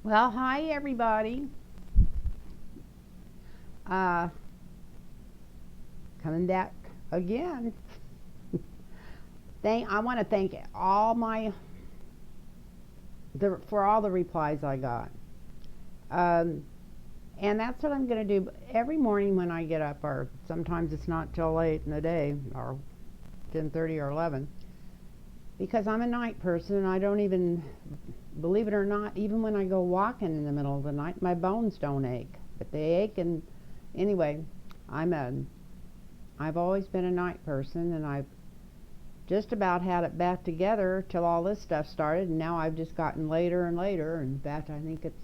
Well, hi everybody. Uh, Coming back again. I want to thank all for all the replies I got. Um, and that's what I'm going to do every morning when I get up, or sometimes it's not till late in the day, or 10:30 or 11, because I'm a night person and I don't even, believe it or not, even when I go walking in the middle of the night, my bones don't ache, but they ache. And anyway, I'm a I've always been a night person, and I've just about had it back together till all this stuff started, and now I've just gotten later and later. In fact, I think it's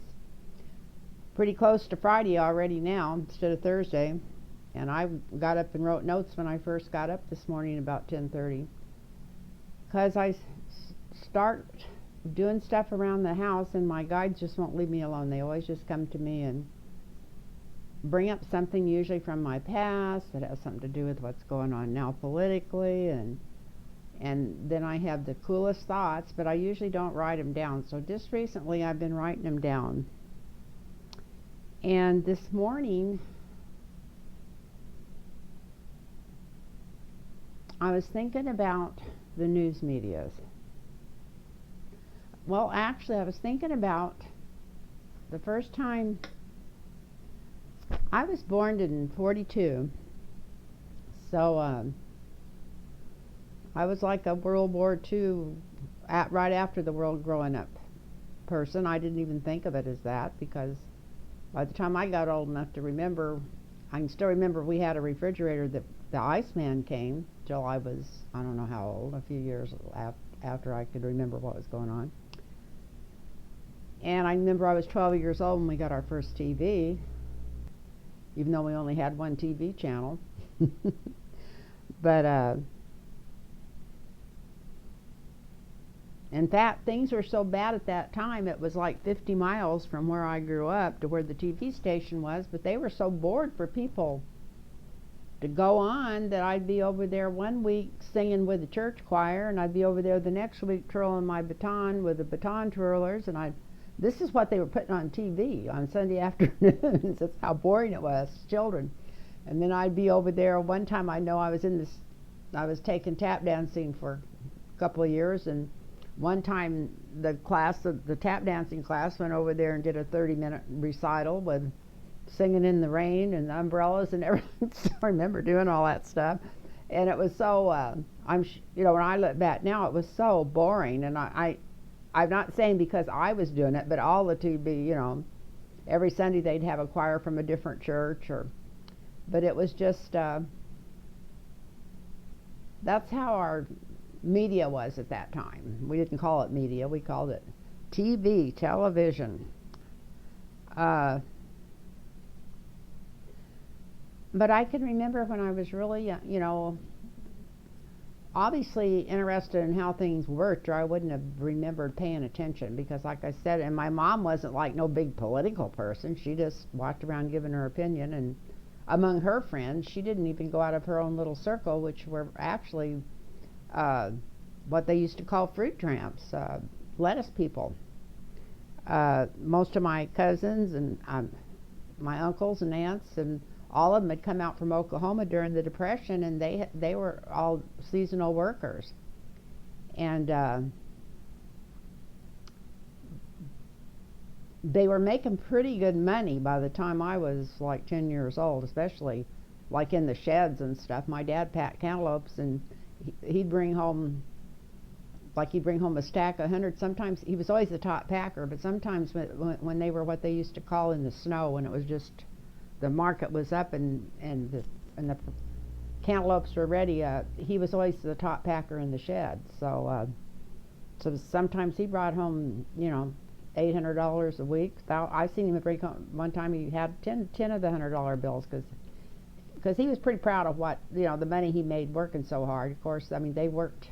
pretty close to Friday already now instead of Thursday. And I got up and wrote notes when I first got up this morning about 10:30, because start doing stuff around the house, and my guides just won't leave me alone. They always just come to me and bring up something, usually from my past, that has something to do with what's going on now politically, and then I have the coolest thoughts, but I usually don't write them down. So just recently I've been writing them down. And this morning I was thinking about the news medias. Well, actually, I was thinking about the first time. I was born in 42, so I was like a World War II, right after the world growing up person. I didn't even think of it as that, because by the time I got old enough to remember, I can still remember we had a refrigerator that the Iceman came till I was, I don't know how old, a few years after I could remember what was going on. And I remember I was 12 years old when we got our first TV, even though we only had one TV channel. But in fact, things were so bad at that time, it was like 50 miles from where I grew up to where the TV station was, but they were so bored for people to go on that I'd be over there one week singing with the church choir, and I'd be over there the next week twirling my baton with the baton twirlers, and this is what they were putting on TV on Sunday afternoons. That's how boring it was to children. And then I'd be over there. One time I know I was taking tap dancing for a couple of years, and one time the tap dancing class went over there and did a 30-minute recital with singing in the rain and the umbrellas and everything. So I remember doing all that stuff, and it was so when I look back now, it was so boring. And I'm not saying because I was doing it, but all the TV, every Sunday they'd have a choir from a different church, but it was just that's how our media was at that time. We didn't call it media; we called it TV, television. Uh, but I can remember when I was really, obviously interested in how things worked, or I wouldn't have remembered paying attention, because like I said, and my mom wasn't like no big political person. She just walked around giving her opinion, and among her friends, she didn't even go out of her own little circle, which were actually uh, what they used to call fruit tramps, lettuce people. Most of my cousins and my uncles and aunts, and all of them had come out from Oklahoma during the Depression, and they were all seasonal workers, and they were making pretty good money by the time I was like 10 years old, especially like in the sheds and stuff. My dad packed cantaloupes, and he'd bring home a stack of 100. Sometimes he was always the top packer, but sometimes when they were what they used to call in the snow, when it was just the market was up, and the cantaloupes were ready, he was always the top packer in the shed. So sometimes he brought home, $800 a week. I seen him bring home one time. He had 10 of the $100 bills, because he was pretty proud of what, the money he made working so hard. Of course, I mean, they worked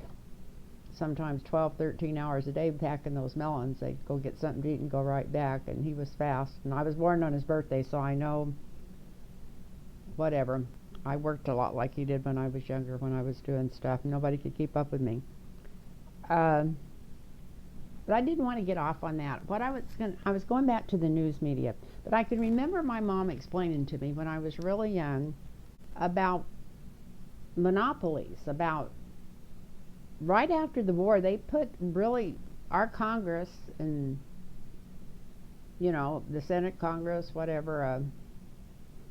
sometimes 12, 13 hours a day packing those melons. They'd go get something to eat and go right back, and he was fast. And I was born on his birthday, so I know, whatever. I worked a lot like he did when I was younger, when I was doing stuff. Nobody could keep up with me. Um, But I didn't want to get off on that. I was going back to the news media. But I can remember my mom explaining to me when I was really young about monopolies, about right after the war, they put really our Congress and, the Senate, Congress, whatever,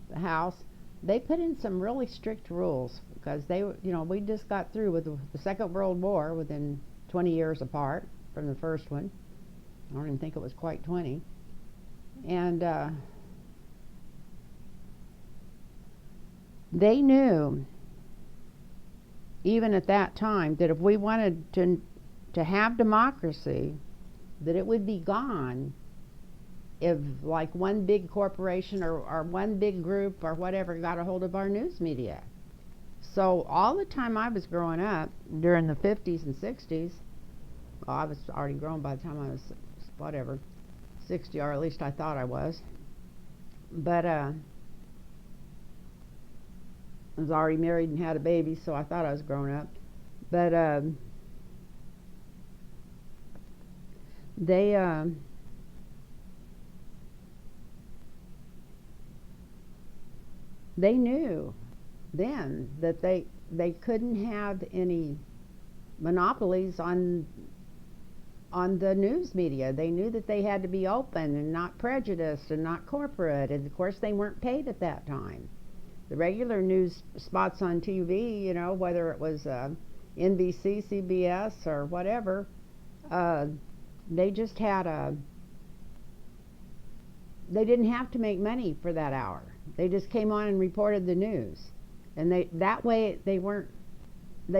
the House, they put in some really strict rules because we just got through with the Second World War within 20 years apart from the first one. I don't even think it was quite 20. And they knew, even at that time, that if we wanted to have democracy, that it would be gone if like one big corporation or one big group or whatever got a hold of our news media. So all the time I was growing up, during the 50s and 60s, I was already grown by the time I was, 60, or at least I thought I was. But I was already married and had a baby, so I thought I was grown up. But they knew then that they couldn't have any monopolies on the news media. They knew that they had to be open and not prejudiced and not corporate, and of course they weren't paid at that time. The regular news spots on TV, whether it was NBC, CBS, or whatever, they just had they didn't have to make money for that hour. They just came on and reported the news, and they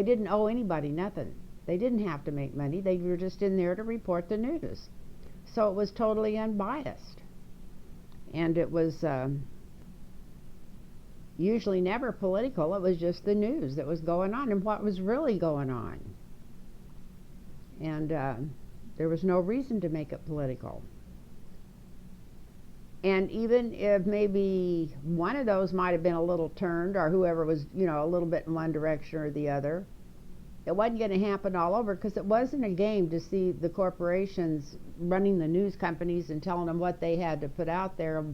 didn't owe anybody nothing. They didn't have to make money. They were just in there to report the news. So it was totally unbiased. And it was usually never political. It was just the news that was going on and what was really going on. And there was no reason to make it political. And even if maybe one of those might have been a little turned, or whoever was, a little bit in one direction or the other, it wasn't going to happen all over, because it wasn't a game to see the corporations running the news companies and telling them what they had to put out there,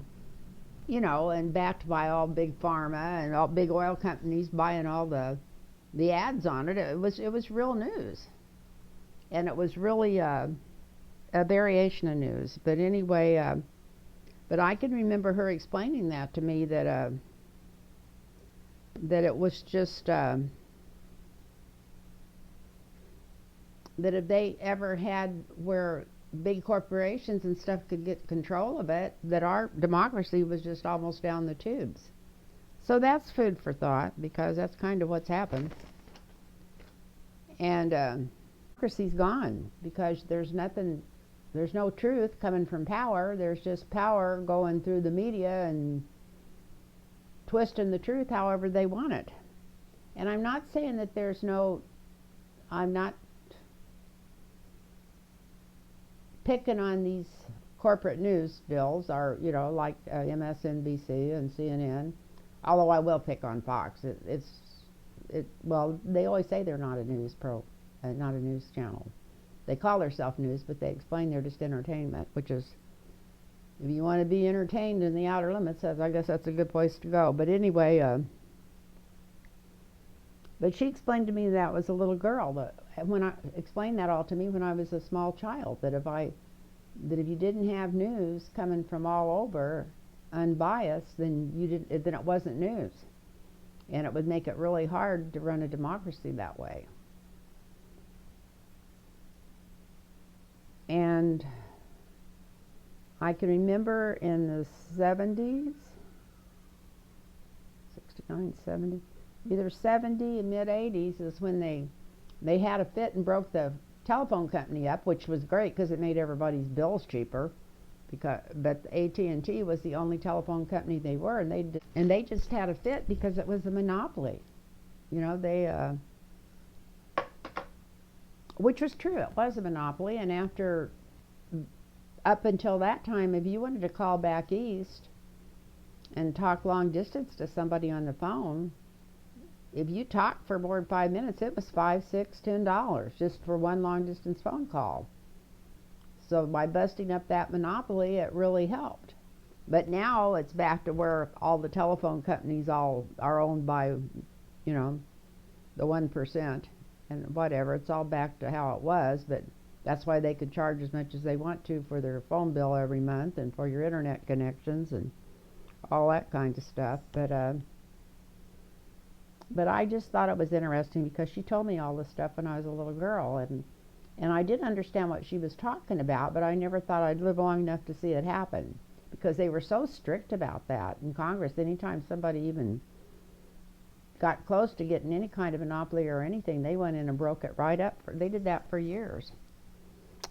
and backed by all big pharma and all big oil companies buying all the ads on it. It was real news, and it was really a variation of news. But anyway, but I can remember her explaining that to me, that it was just that if they ever had where big corporations and stuff could get control of it, that our democracy was just almost down the tubes. So that's food for thought, because that's kind of what's happened. And democracy's gone because there's no truth coming from power. There's just power going through the media and twisting the truth however they want it. And I'm not saying that I'm not picking on these corporate news bills, or like MSNBC and CNN, although I will pick on Fox. Well, they always say they're not a news channel. They call themselves news, but they explain they're just entertainment, which is, if you want to be entertained in the outer limits, I guess that's a good place to go. But anyway, but she explained to me that was a little girl, that when I explained that all to me when I was a small child, that if you didn't have news coming from all over, unbiased, then it wasn't news, and it would make it really hard to run a democracy that way. And I can remember in the 70s, 69, 70, either 70 and mid 80s is when they had a fit and broke the telephone company up, which was great because it made everybody's bills cheaper. But AT&T was the only telephone company they were, and they just had a fit because it was a monopoly. Which was true. It was a monopoly, and up until that time, if you wanted to call back east and talk long distance to somebody on the phone, if you talked for more than 5 minutes, it was $5, $6, $10 just for one long distance phone call. So by busting up that monopoly, it really helped. But now it's back to where all the telephone companies all are owned by, you know, the 1% and whatever. It's all back to how it was, but that's why they could charge as much as they want to for their phone bill every month and for your internet connections and all that kind of stuff. But I just thought it was interesting because she told me all this stuff when I was a little girl, and I didn't understand what she was talking about, but I never thought I'd live long enough to see it happen because they were so strict about that in Congress. Anytime somebody even got close to getting any kind of monopoly or anything, they went in and broke it right up. They did that for years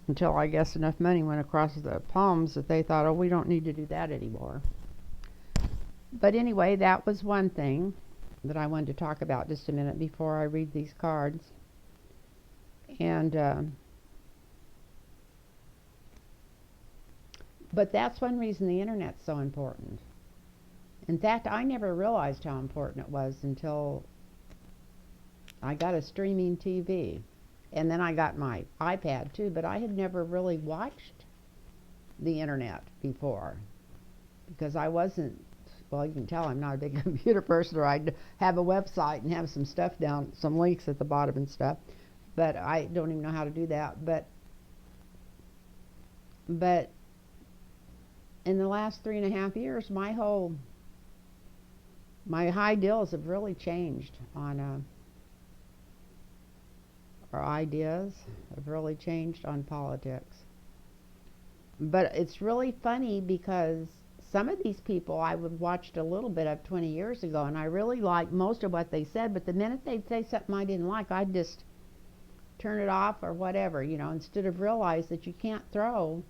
until I guess enough money went across the palms that they thought, oh, we don't need to do that anymore. But anyway, that was one thing that I wanted to talk about just a minute before I read these cards. And but that's one reason the internet's so important. In fact, I never realized how important it was until I got a streaming TV. And then I got my iPad too, but I had never really watched the internet before because I wasn't, well, you can tell I'm not a big computer person, or I'd have a website and have some stuff down, some links at the bottom and stuff, but I don't even know how to do that. But in the last 3.5 years, my high deals have really changed on our ideas have really changed on politics. But it's really funny because some of these people I would watched a little bit of 20 years ago, and I really liked most of what they said, but the minute they'd say something I didn't like, I'd just turn it off or whatever, you know, instead of realize that you can't throw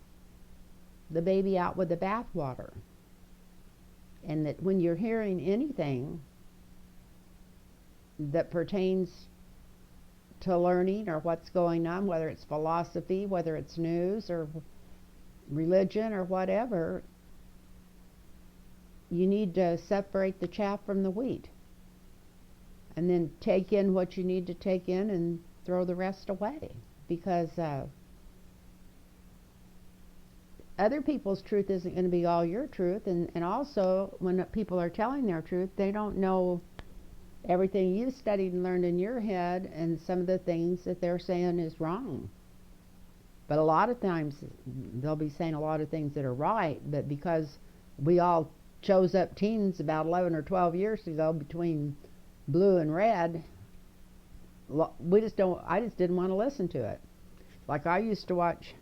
the baby out with the bathwater. And that when you're hearing anything that pertains to learning or what's going on, whether it's philosophy, whether it's news or religion or whatever, you need to separate the chaff from the wheat and then take in what you need to take in and throw the rest away, because other people's truth isn't going to be all your truth, and also when people are telling their truth, they don't know everything you studied and learned in your head, and some of the things that they're saying is wrong. But a lot of times they'll be saying a lot of things that are right, but because we all chose up teens about 11 or 12 years ago between blue and red, I just didn't want to listen to it. Like I used to watch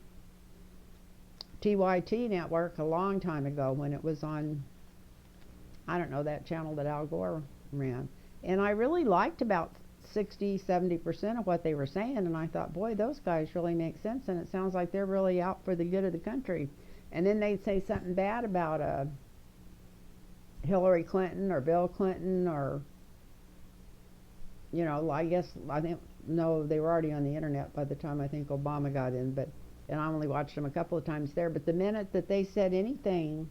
TYT network a long time ago when it was on, I don't know, that channel that Al Gore ran. And I really liked about 60-70% of what they were saying, and I thought, boy, those guys really make sense, and it sounds like they're really out for the good of the country. And then they'd say something bad about Hillary Clinton or Bill Clinton, or, you know, I think, no, they were already on the internet by the time I think Obama got in, and I only watched them a couple of times there. But the minute that they said anything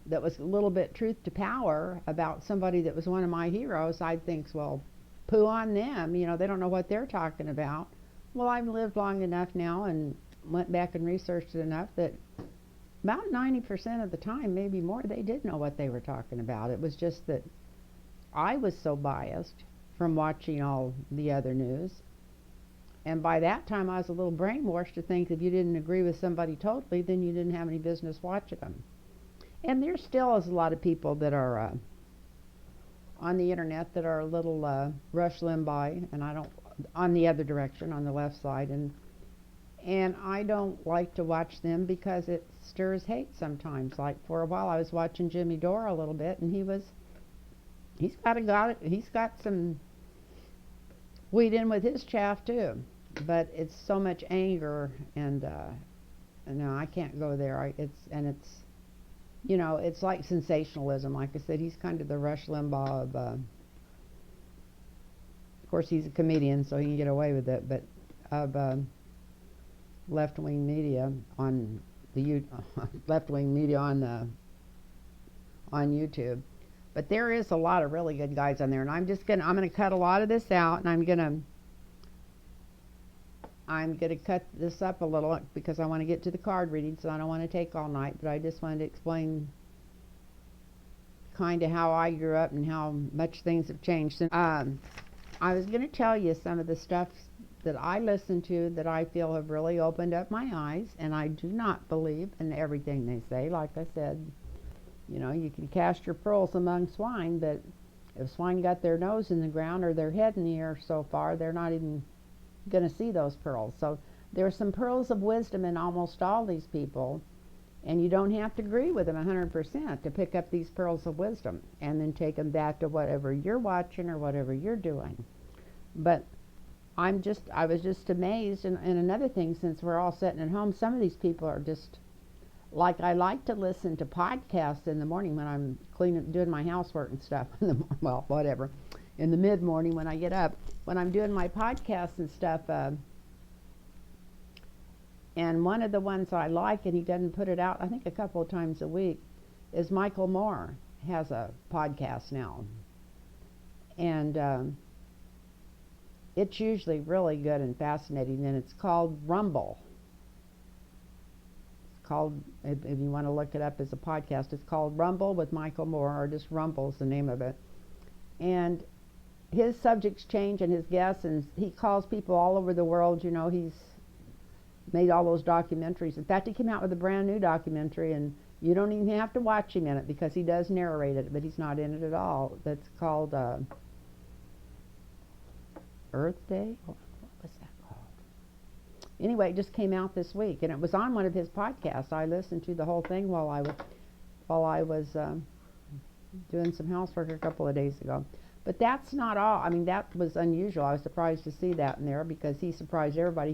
that was a little bit truth to power about somebody that was one of my heroes, I'd think, well, poo on them, you know, they don't know what they're talking about. Well, I've lived long enough now and went back and researched it enough that about 90% of the time, maybe more, they did know what they were talking about. It was just that I was so biased from watching all the other news, and by that time I was a little brainwashed to think if you didn't agree with somebody totally, then you didn't have any business watching them. And there still is a lot of people that are on the internet that are a little Rush Limbaugh, and I don't, on the other direction, on the left side, and I don't like to watch them because it stirs hate sometimes. Like for a while I was watching Jimmy Dore a little bit, and he's got some wheat in with his chaff too, but it's so much anger, and no, I can't go there. It's you know, it's like sensationalism. Like I said, he's kind of the Rush Limbaugh of course he's a comedian, so he can get away with it, but of left-wing media on the left-wing media on YouTube. But there is a lot of really good guys on there, and I'm gonna cut a lot of this out, and I'm gonna I'm going to cut this up a little because I want to get to the card reading, so I don't want to take all night, but I just wanted to explain kind of how I grew up and how much things have changed. I was going to tell you some of the stuff that I listen to that I feel have really opened up my eyes, and I do not believe in everything they say. Like I said, you know, you can cast your pearls among swine, but if swine got their nose in the ground or their head in the air so far, they're not even going to see those pearls. So there's some pearls of wisdom in almost all these people, and you don't have to agree with them 100% to pick up these pearls of wisdom and then take them back to whatever you're watching or whatever you're doing. But I was just amazed. And another thing, since we're all sitting at home, some of these people are just like, I like to listen to podcasts in the morning when I'm doing my housework and stuff. Well, whatever. In the mid-morning when I get up, when I'm doing my podcasts and stuff. And one of the ones I like, and he doesn't put it out, I think a couple of times a week, is Michael Moore has a podcast now. And it's usually really good and fascinating, and it's called Rumble. It's called, if you want to look it up as a podcast, it's called Rumble with Michael Moore, or just Rumble's the name of it. And his subjects change and his guests, and he calls people all over the world. You know, he's made all those documentaries. In fact, he came out with a brand new documentary, and you don't even have to watch him in it because he does narrate it, but he's not in it at all. That's called Earth Day? What was that called? Anyway, it just came out this week, and it was on one of his podcasts. I listened to the whole thing while I was doing some housework a couple of days ago. But that's not all. I mean, that was unusual. I was surprised to see that in there because he surprised everybody.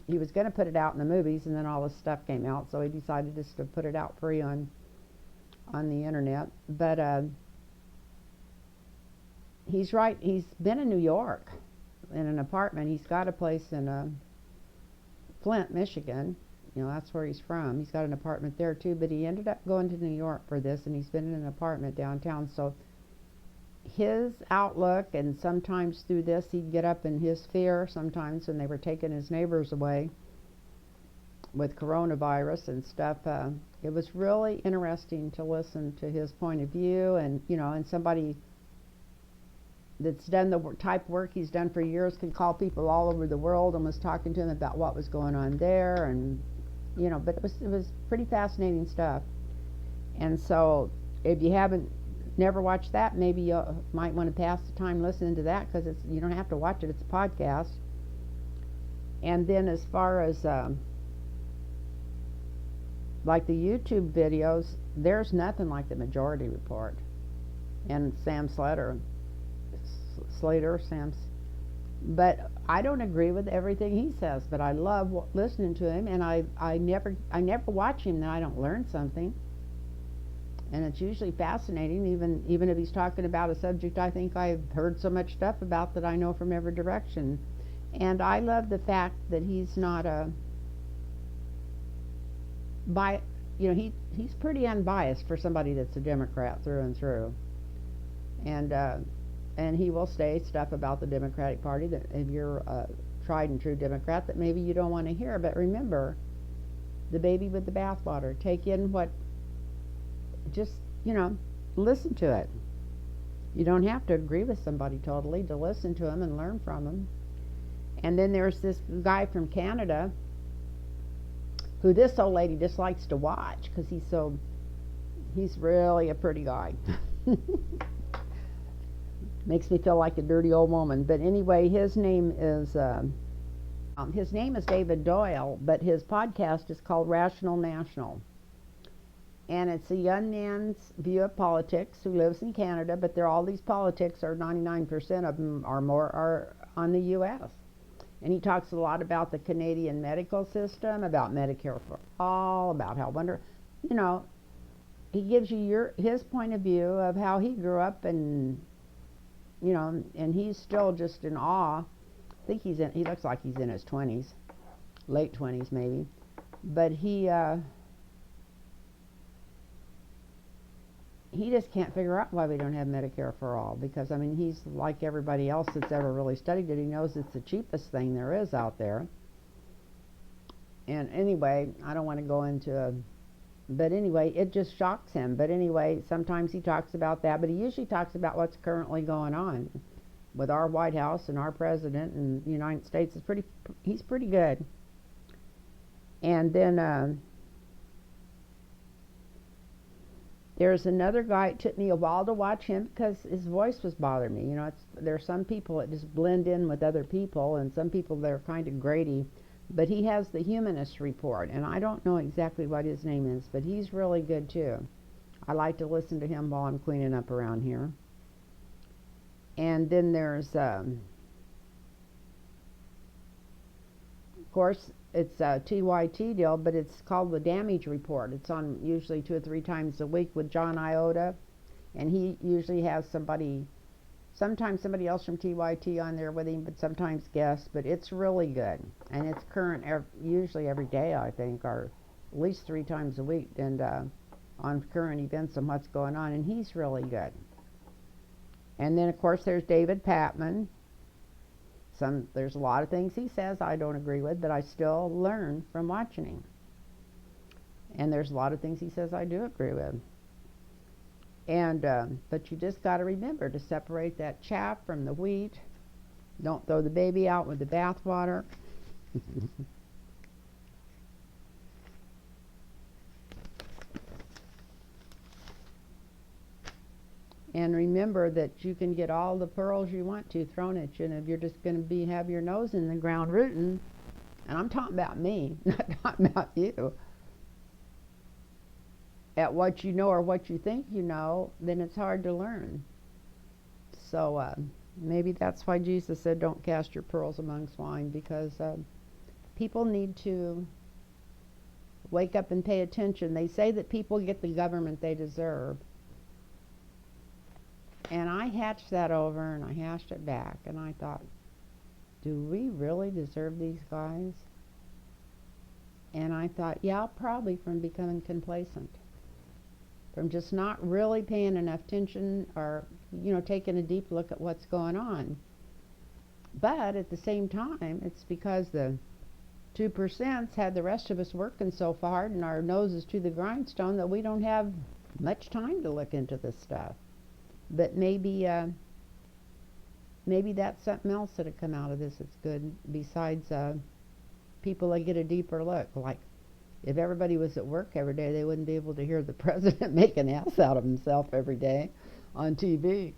He was going to put it out in the movies, and then all this stuff came out, so he decided just to put it out free on the internet. But he's right. He's been in New York in an apartment. He's got a place in Flint, Michigan. You know, that's where he's from. He's got an apartment there too, but he ended up going to New York for this, and he's been in an apartment downtown. So his outlook, and sometimes through this he'd get up in his fear sometimes when they were taking his neighbors away with coronavirus and stuff. It was really interesting to listen to his point of view, and you know, and somebody that's done the type of work he's done for years could call people all over the world and was talking to them about what was going on there, and you know, but it was pretty fascinating stuff. And so if you haven't never watched that, maybe you might want to pass the time listening to that, because you don't have to watch it, it's a podcast. And then as far as like the YouTube videos, there's nothing like the Majority Report and Sam Slater, but I don't agree with everything he says, but I love listening to him, and I never watch him that I don't learn something. And it's usually fascinating, even if he's talking about a subject I think I've heard so much stuff about that I know from every direction. And I love the fact that he's not he's pretty unbiased for somebody that's a Democrat through and through. And he will say stuff about the Democratic Party that if you're a tried and true Democrat that maybe you don't want to hear. But remember, the baby with the bathwater. Take in what, just, you know, listen to it. You don't have to agree with somebody totally to listen to them and learn from them. And then there's this guy from Canada who this old lady just likes to watch because he's really a pretty guy. Makes me feel like a dirty old woman. But anyway, his name is David Doyle, but his podcast is called Rational National. And it's a young man's view of politics who lives in Canada, but all these politics, or 99% of them or more, are on the U.S. And he talks a lot about the Canadian medical system, about Medicare for all, about how you know, he gives you his point of view of how he grew up, and you know, and he's still just in awe. I think he looks like he's in his 20s, late 20s maybe, but he just can't figure out why we don't have Medicare for all, because I mean, he's like everybody else that's ever really studied it. He knows it's the cheapest thing there is out there, And anyway, I don't want to go into but anyway, it just shocks him. But anyway, sometimes he talks about that, but he usually talks about what's currently going on with our White House and our president and the United States. He's pretty good. And then there's another guy. It took me a while to watch him because his voice was bothering me. There are some people that just blend in with other people, and some people that are kind of grady. But he has the Humanist Report, and I don't know exactly what his name is, but he's really good too. I like to listen to him while I'm cleaning up around here. And then there's, of course, it's a TYT deal, but it's called the Damage Report. It's on usually 2 or 3 times a week with John Iota, and he usually has sometimes somebody else from TYT on there with him, but sometimes guests. But it's really good, and it's current usually every day, I think, or at least 3 times a week, and on current events and what's going on, and he's really good. And then, of course, there's David Patman. There's a lot of things he says I don't agree with, but I still learn from watching him. And there's a lot of things he says I do agree with. And but you just got to remember to separate that chaff from the wheat. Don't throw the baby out with the bathwater. And remember that you can get all the pearls you want to thrown at you, and if you're just going to have your nose in the ground rooting, and I'm talking about me, not talking about you, at what you know or what you think you know, then it's hard to learn. So maybe that's why Jesus said, don't cast your pearls among swine, because people need to wake up and pay attention. They say that people get the government they deserve. And I hatched that over, and I hashed it back, and I thought, do we really deserve these guys? And I thought, yeah, probably from becoming complacent, from just not really paying enough attention, or taking a deep look at what's going on. But at the same time, it's because the 2% had the rest of us working so hard and our noses to the grindstone that we don't have much time to look into this stuff. But maybe that's something else that had come out of this that's good, besides people that get a deeper look. Like, if everybody was at work every day, they wouldn't be able to hear the president make an ass out of himself every day on TV.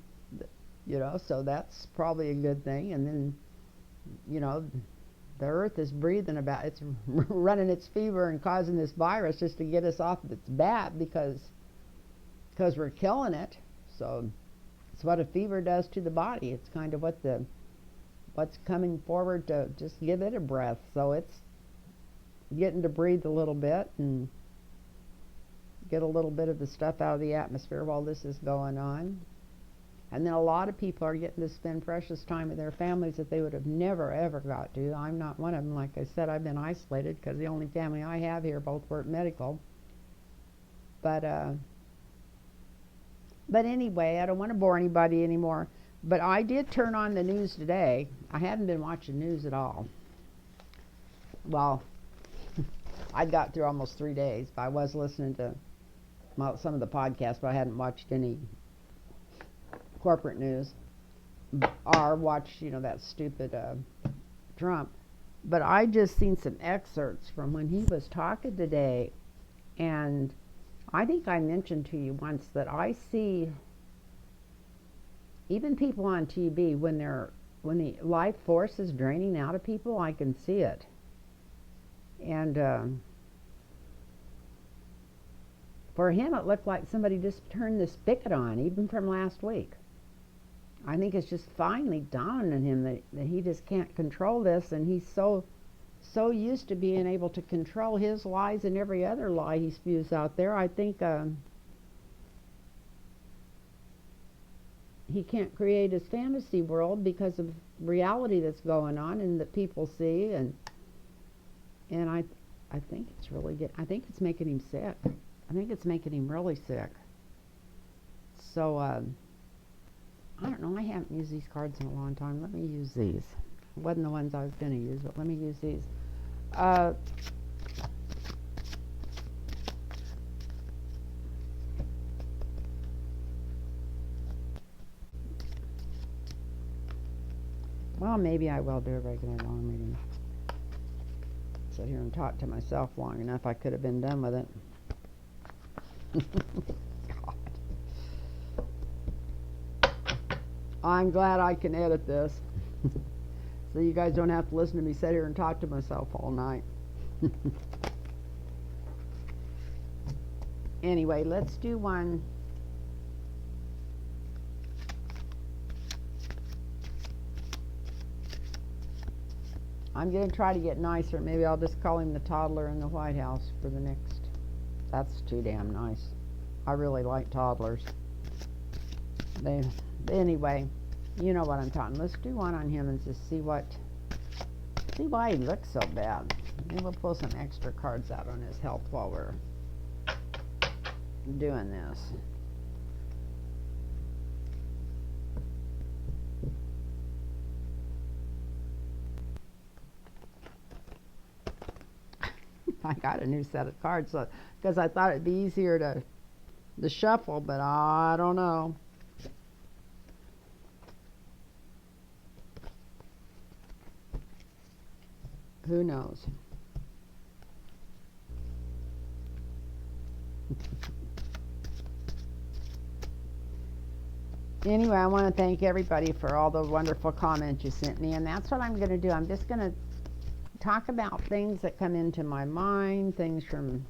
So that's probably a good thing. And then, the earth is breathing it's running its fever and causing this virus just to get us off of its bat because we're killing it. So it's what a fever does to the body. It's kind of what's coming forward to just give it a breath. So it's getting to breathe a little bit and get a little bit of the stuff out of the atmosphere while this is going on. And then a lot of people are getting to spend precious time with their families that they would have never, ever got to. I'm not one of them. Like I said, I've been isolated because the only family I have here both work medical. But anyway, I don't want to bore anybody anymore. But I did turn on the news today. I hadn't been watching news at all. Well, I'd got through almost 3 days, but I was listening to some of the podcasts, but I hadn't watched any corporate news or watched, that stupid Trump. But I just seen some excerpts from when he was talking today, and I think I mentioned to you once that I see even people on TV when the life force is draining out of people, I can see it. And for him, it looked like somebody just turned the spigot on, even from last week. I think it's just finally dawned on him that he just can't control this, and he's so used to being able to control his lies and every other lie he spews out there. I think he can't create his fantasy world because of reality that's going on and that people see, and I think it's really good. I think it's making him sick. I think it's making him really sick. So I don't know. I haven't used these cards in a long time. Let me use these. It wasn't the ones I was going to use, but let me use these. Well, maybe I will do a regular long reading. Sit here and talk to myself long enough. I could have been done with it. God. I'm glad I can edit this. So you guys don't have to listen to me sit here and talk to myself all night. Anyway, let's do one. I'm going to try to get nicer. Maybe I'll just call him the toddler in the White House for the next. That's too damn nice. I really like toddlers. Anyway, you know what I'm talking. Let's do one on him and just see why he looks so bad. Maybe we'll pull some extra cards out on his health while we're doing this. I got a new set of cards because I thought it'd be easier to shuffle, but I don't know. Who knows? Anyway, I want to thank everybody for all the wonderful comments you sent me, and that's what I'm going to do. I'm just going to talk about things that come into my mind, things from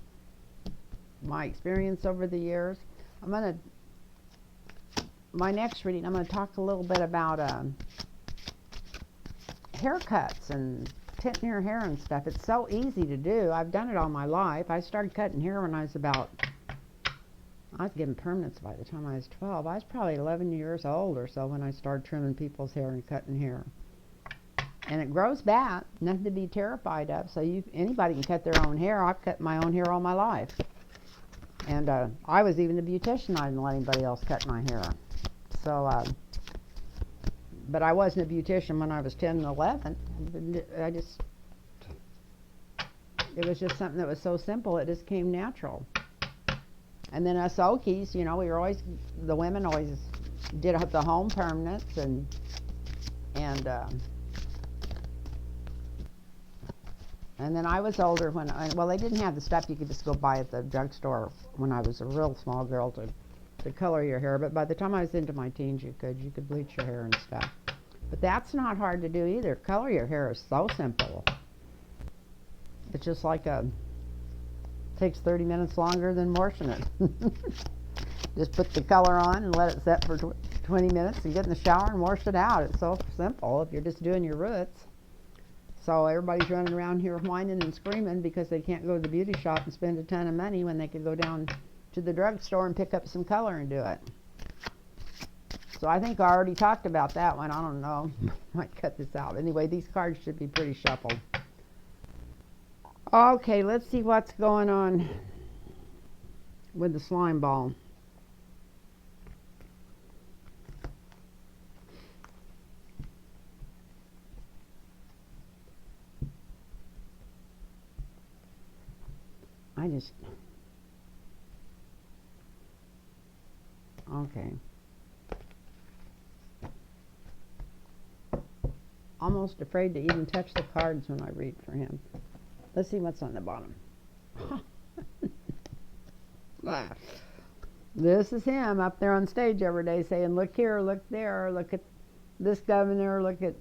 my experience over the years. My next reading, I'm going to talk a little bit about haircuts and tinting your hair and stuff. It's so easy to do. I've done it all my life. I started cutting hair when I was given permanents by the time I was 12. I was probably 11 years old or so when I started trimming people's hair and cutting hair. And it grows back, nothing to be terrified of. So anybody can cut their own hair. I've cut my own hair all my life. And I was even a beautician. I didn't let anybody else cut my hair. So, but I wasn't a beautician when I was 10 and 11. It was just something that was so simple, it just came natural. And then us Okies, the women always did the home permanents and then I was older they didn't have the stuff you could just go buy at the drugstore when I was a real small girl to color your hair. But by the time I was into my teens, you could bleach your hair and stuff. But that's not hard to do either. Color your hair is so simple. It's just like takes 30 minutes longer than washing it. Just put the color on and let it set for 20 minutes and get in the shower and wash it out. It's so simple if you're just doing your roots. So everybody's running around here whining and screaming because they can't go to the beauty shop and spend a ton of money when they could go down to the drugstore and pick up some color and do it. So I think I already talked about that one. I don't know. Might cut this out. Anyway, these cards should be pretty shuffled. Okay, let's see what's going on with the slime ball. Okay. Almost afraid to even touch the cards when I read for him. Let's see what's on the bottom. This is him up there on stage every day saying, look here, look there, look at this governor, look at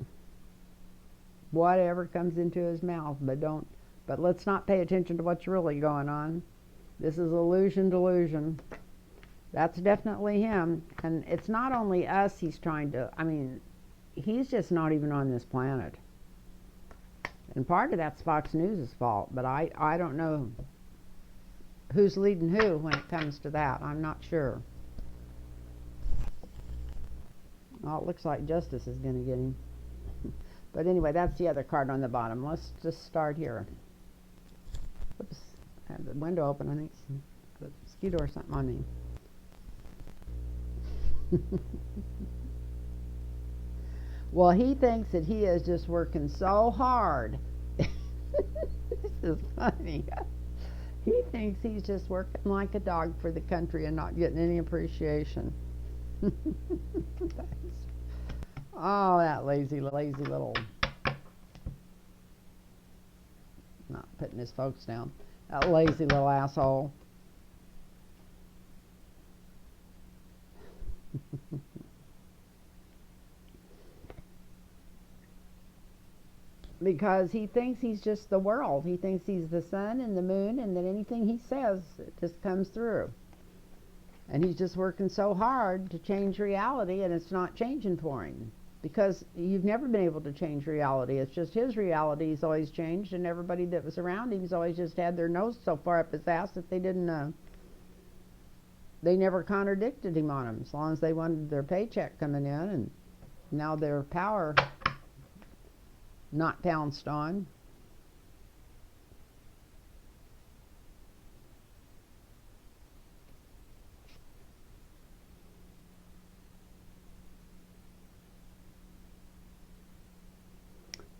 whatever comes into his mouth, but let's not pay attention to what's really going on. This is illusion delusion. That's definitely him. And it's not only us he's trying to, he's just not even on this planet. And part of that's Fox News' fault, but I don't know who's leading who when it comes to that. I'm not sure. Well, it looks like justice is going to get him. But anyway, that's the other card on the bottom. Let's just start here. Oops, I had the window open. I think it's a mosquito or something on me. Well, he thinks that he is just working so hard. This is funny. He thinks he's just working like a dog for the country and not getting any appreciation. Oh, that lazy little, not putting his folks down. That lazy little asshole. Because he thinks he's just the world. He thinks he's the sun and the moon, and that anything he says, it just comes through. And he's just working so hard to change reality, and it's not changing for him. Because you've never been able to change reality. It's just his reality's always changed, and everybody that was around him's always just had their nose so far up his ass that they didn't, they never contradicted him on them, as long as they wanted their paycheck coming in, and now their power not pounced on.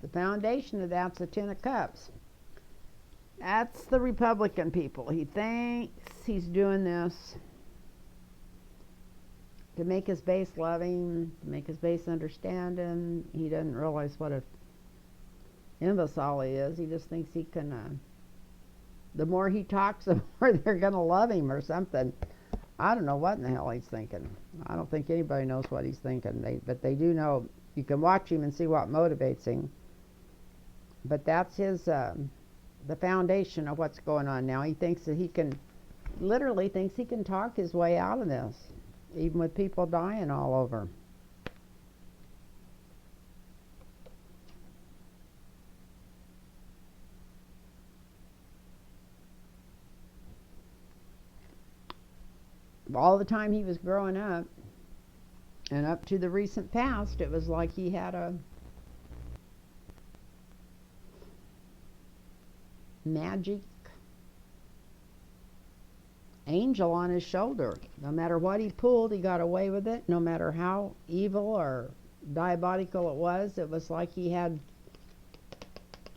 The foundation of that's the Ten of Cups. That's the Republican people. He thinks he's doing this to make his base loving, to make his base understanding. He doesn't realize what a imbecile he is. He just thinks he can, the more he talks, the more they're going to love him or something. I don't know what in the hell he's thinking. I don't think anybody knows what he's thinking. But they do know. You can watch him and see what motivates him. But that's his, the foundation of what's going on now. He thinks that he can, literally thinks he can talk his way out of this, even with people dying all over. All the time he was growing up, and up to the recent past, it was like he had a magic angel on his shoulder. No matter what he pulled, he got away with it. No matter how evil or diabolical it was like he had,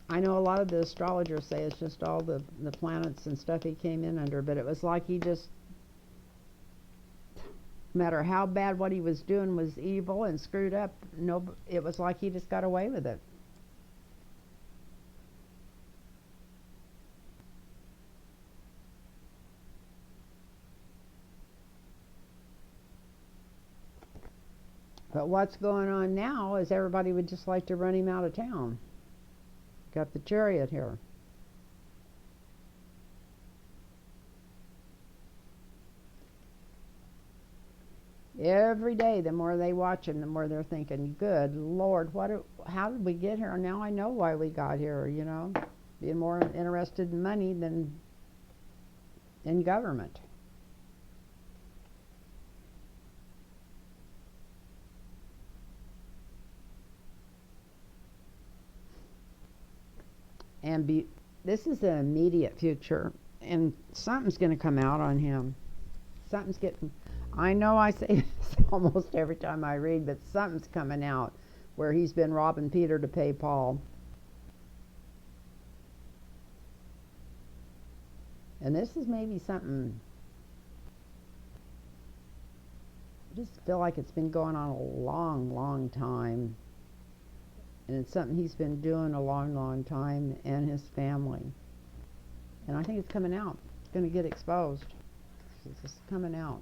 I know a lot of the astrologers say it's just all the planets and stuff he came in under, but it was like he just, no matter how bad what he was doing was evil and screwed up, no, it was like he just got away with it. But what's going on now is everybody would just like to run him out of town. Got the Chariot here. Every day, the more they watch him, the more they're thinking, good Lord, how did we get here? Now I know why we got here, you know, being more interested in money than in government. And this is the immediate future, and something's going to come out on him. Something's getting, I know I say this almost every time I read, but something's coming out where he's been robbing Peter to pay Paul. And this is maybe something, I just feel like it's been going on a long time. And it's something he's been doing a long time, and his family. And I think it's coming out. It's going to get exposed. It's just coming out.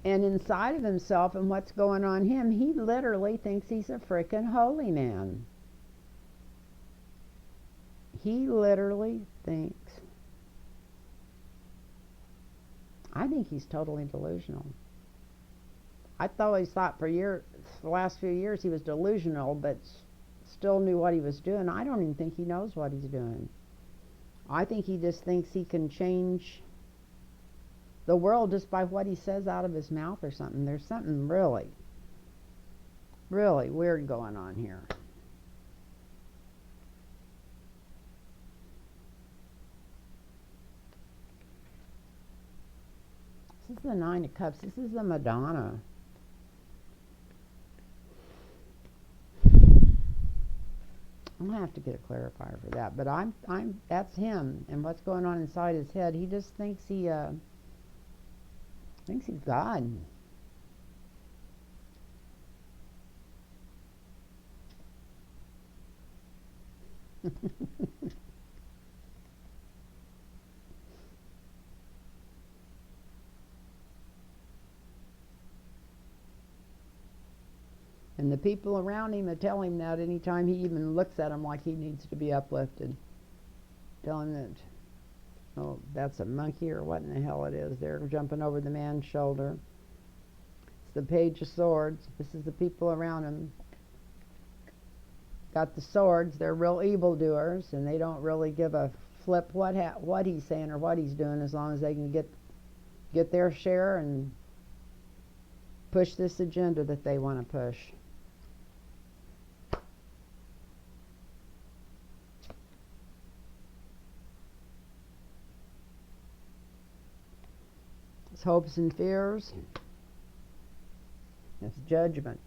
And inside of himself and what's going on him, he literally thinks he's a frickin' holy man. He literally thinks, I think he's totally delusional. I always thought for the last few years he was delusional, but still knew what he was doing. I don't even think he knows what he's doing. I think he just thinks he can change the world just by what he says out of his mouth or something. There's something really weird going on here. This is the Nine of Cups. This is the Madonna. I'll have to get a clarifier for that. But that's him, and what's going on inside his head. He just thinks he's God. And the people around him tell him that anytime he even looks at him like he needs to be uplifted. Tell him that, oh, that's a monkey or what in the hell it is. They're jumping over the man's shoulder. It's the Page of Swords. This is the people around him. Got the swords. They're real evildoers, and they don't really give a flip what he's saying or what he's doing, as long as they can get their share and push this agenda that they want to push. It's hopes and fears. It's judgment.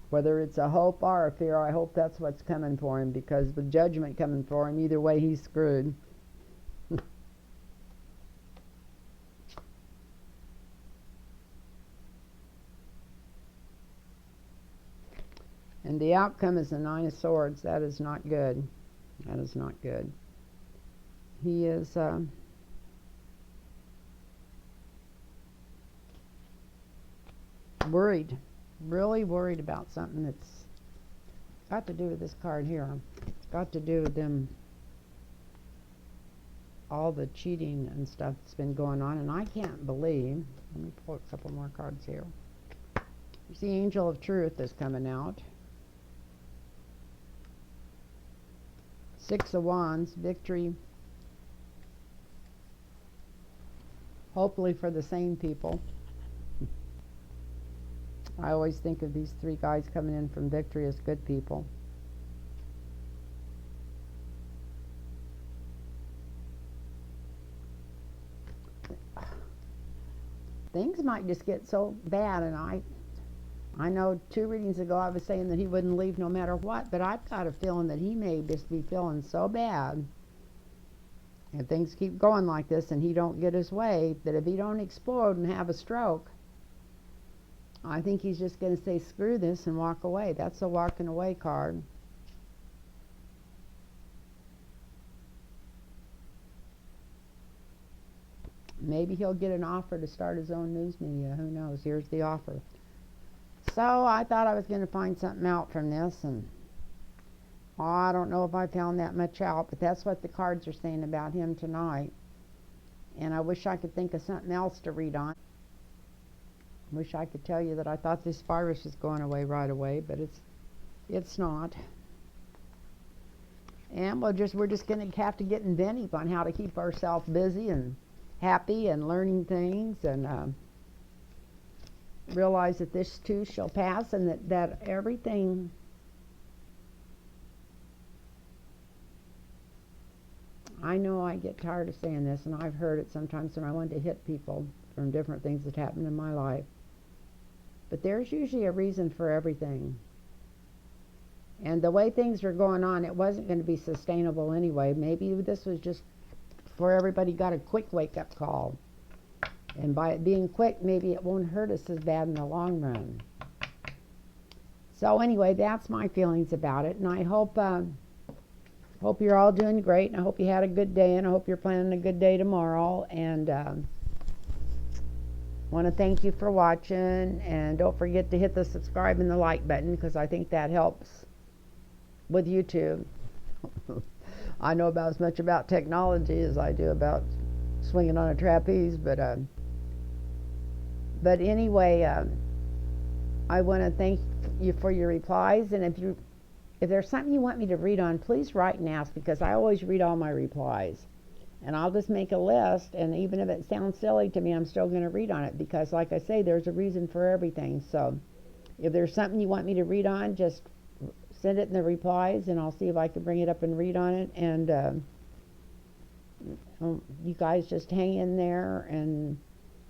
Whether it's a hope or a fear, I hope that's what's coming for him, because with judgment coming for him, either way he's screwed. And the outcome is the Nine of Swords. That is not good. That is not good. He is worried, really worried about something that's got to do with this card here. It's got to do with them, all the cheating and stuff that's been going on. And I can't believe, let me pull a couple more cards here. You see Angel of Truth is coming out. Six of Wands, victory. Hopefully for the same people. I always think of these three guys coming in from victory as good people. Things might just get so bad, and I know 2 readings ago I was saying that he wouldn't leave no matter what, but I've got a feeling that he may just be feeling so bad, and things keep going like this and he don't get his way, that if he don't explode and have a stroke, I think he's just going to say screw this and walk away. That's a walking away card. Maybe he'll get an offer to start his own news media. Who knows? Here's the offer. So I thought I was going to find something out from this, and I don't know if I found that much out, but that's what the cards are saying about him tonight. And I wish I could think of something else to read on. Wish I could tell you that I thought this virus was going away right away, but it's not. And we're just going to have to get inventive on how to keep ourselves busy and happy and learning things, and realize that this too shall pass, and that everything, I know I get tired of saying this, and I've heard it sometimes when I want to hit people from different things that happened in my life, but there's usually a reason for everything. And the way things were going on, it wasn't going to be sustainable anyway. Maybe this was just for everybody got a quick wake-up call. And by it being quick, maybe it won't hurt us as bad in the long run. So anyway, that's my feelings about it. And I hope you're all doing great. And I hope you had a good day. And I hope you're planning a good day tomorrow. And want to thank you for watching. And don't forget to hit the subscribe and the like button, because I think that helps with YouTube. I know about as much about technology as I do about swinging on a trapeze, but anyway, I want to thank you for your replies, and if there's something you want me to read on, please write and ask, because I always read all my replies, and I'll just make a list, and even if it sounds silly to me, I'm still going to read on it, because like I say, there's a reason for everything. So if there's something you want me to read on, just send it in the replies, and I'll see if I can bring it up and read on it. And you guys just hang in there and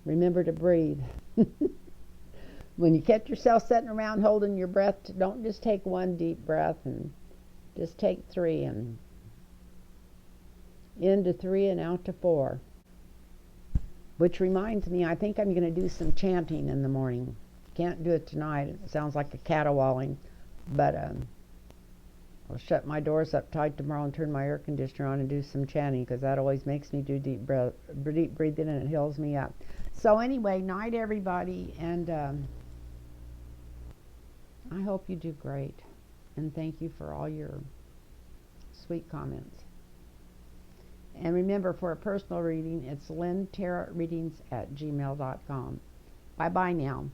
remember to breathe. When you catch yourself sitting around holding your breath, don't just take one deep breath, and just take 3 and into 3 and out to 4. Which reminds me, I think I'm going to do some chanting in the morning. Can't do it tonight. It sounds like a caterwauling, but I'll shut my doors up tight tomorrow and turn my air conditioner on and do some chanting, because that always makes me do deep breathing, and it heals me up. So anyway, night everybody, and I hope you do great, and thank you for all your sweet comments. And remember, for a personal reading, it's lynntarotreadings@gmail.com. Bye-bye now.